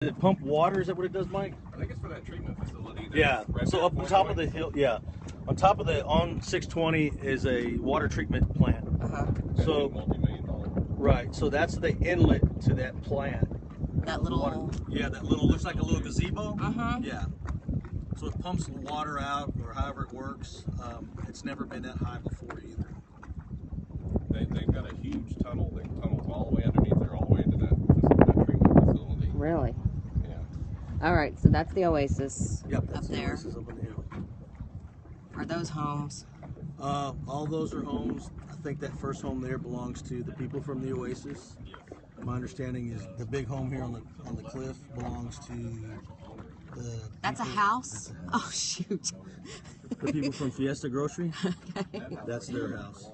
Does it pump water? Is that what it does, Mike? I think it's for that treatment facility. Yeah. So up on top of the hill, on top of on 620 is a water treatment plant. So multi-million-dollar. Right. So that's the inlet to that plant. That little. Water. Yeah, that little looks like a little gazebo. Yeah. So it pumps the water out, or however it works. It's never been that high before either. They've got a huge tunnel. They tunnels all the way underneath there, all the way to that treatment facility. Really? Yeah. All right, so that's the Oasis. Yep, that's up the there. Oasis up on the hill. Are those homes? All those are homes. I think that first home there belongs to the people from the Oasis. My understanding is the big home here on the cliff belongs to the. That's a house? Oh shoot. The people from Fiesta Grocery. Okay. That's their house.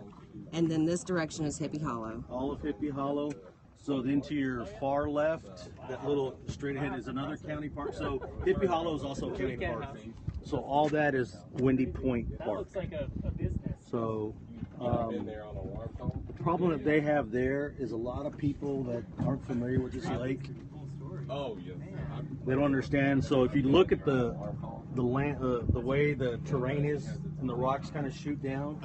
And then this direction is Hippie Hollow. All of Hippie Hollow. So then to your far left, that little straight ahead is another county park. So Hippie Hollow is also a county park. So all that is Windy Point Park. That looks like a business. So Been there on a warm tone. the problem that they have there is a lot of people that aren't familiar with this lake. Oh yeah. They don't understand. So if you look at the land, the way the terrain is, and the rocks kind of shoot down,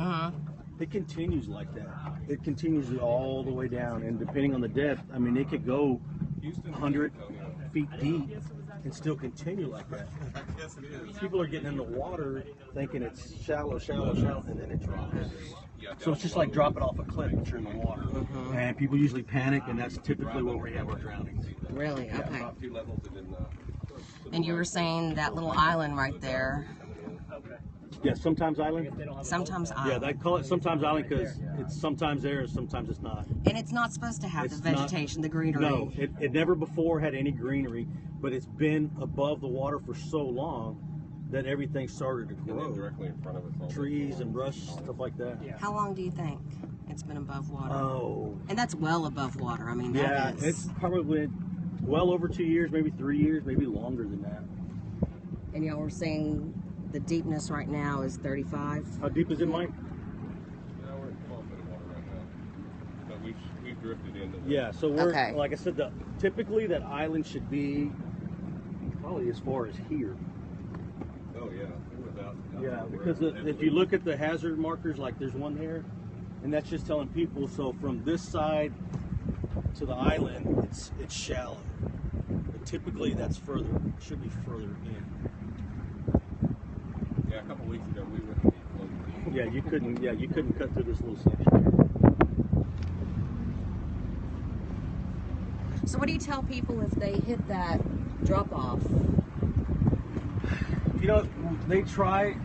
it continues like that. It continues all the way down, and depending on the depth, I mean, it could go 100 feet deep and still continue like that. Yes, it is. People are getting in the water thinking it's shallow, shallow, shallow, and then it drops. So it's just like dropping off a cliff if you're in the water. And people usually panic, and that's typically where we have our drownings. Really? Okay. About 2 levels and then. And you were saying that little island right there. Yeah, sometimes island. Sometimes Yeah, island. they call it sometimes island because it's sometimes there and sometimes it's not. And it's not supposed to have It's the not- vegetation, the greenery. No, it never before had any greenery, but it's been above the water for so long that everything started to And then grow. directly in front of us. all the- Trees and brush, stuff like that. How long do you think it's been above water? Oh, And that's well above water. I mean, yeah, that is. it's probably well over 2 years, maybe 3 years, maybe longer than that. And y'all were saying the deepness right now is 35. How deep is it, Mike? Yeah, we're at 12 feet of water right now. But we've drifted into the. Yeah, so we're Okay. like I said, typically that island should be probably as far as here. Oh yeah. It was out Yeah, where because it if you look at the hazard markers, like there's one there, and that's just telling people. So from this side to the island, it's shallow. But typically that's further. It should be further in. Yeah, a couple weeks ago we went to the Yeah, you couldn't. Yeah, you couldn't cut through this little section. So what do you tell people if they hit that drop off? You know, they try.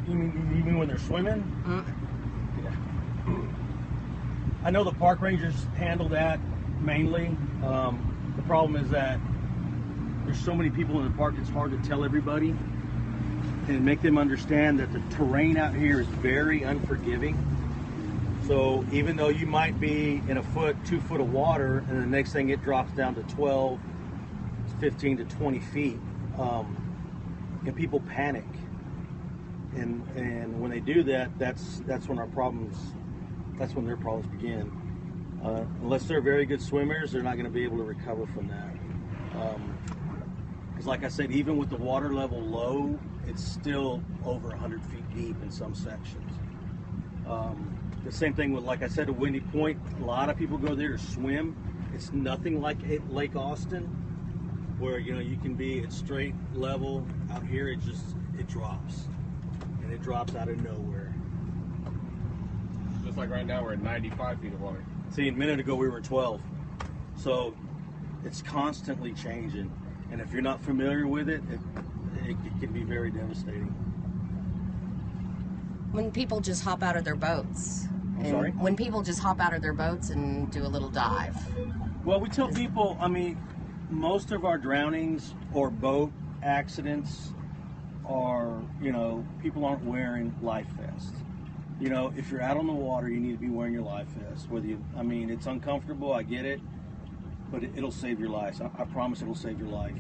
Even when they're swimming. Yeah. I know the park rangers handle that mainly. The problem is that there's so many people in the park, it's hard to tell everybody and make them understand that the terrain out here is very unforgiving. So even though you might be in 2 foot of water, and the next thing it drops down to 12, 15 to 20 feet, and people panic. And when they do that, that's when our problems, that's when their problems begin. Unless they're very good swimmers, they're not going to be able to recover from that. Because like I said, even with the water level low, it's still over 100 feet deep in some sections. The same thing with, like I said, at Windy Point, a lot of people go there to swim. It's nothing like Lake Austin, where you can be at straight level. Out here, it drops, and it drops out of nowhere. Just like right now we're at 95 feet of water. See, a minute ago we were 12, so it's constantly changing. And if you're not familiar with it, it can be very devastating. When people just hop out of their boats. I'm sorry? When people just hop out of their boats and do a little dive. Well, we tell people, I mean, most of our drownings or boat accidents are, people aren't wearing life vests. If you're out on the water, you need to be wearing your life vest. It's uncomfortable, I get it, but it'll save your life. I promise it'll save your life.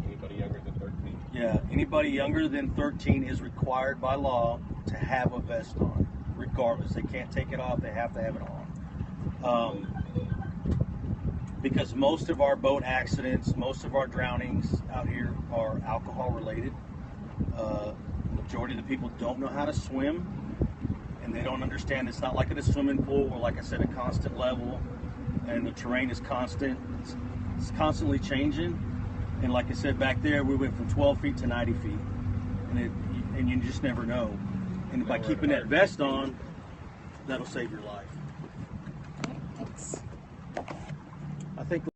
Anybody younger than 13? Yeah, anybody younger than 13 is required by law to have a vest on, regardless. They can't take it off, they have to have it on. because most of our boat accidents, most of our drownings out here are alcohol related. Majority of the people don't know how to swim, and they don't understand it's not like in a swimming pool where, like I said, a constant level and the terrain is constant. It's constantly changing. And like I said back there, we went from 12 feet to 90 feet, and you just never know. And by keeping that vest on, that'll save your life. Thanks. I think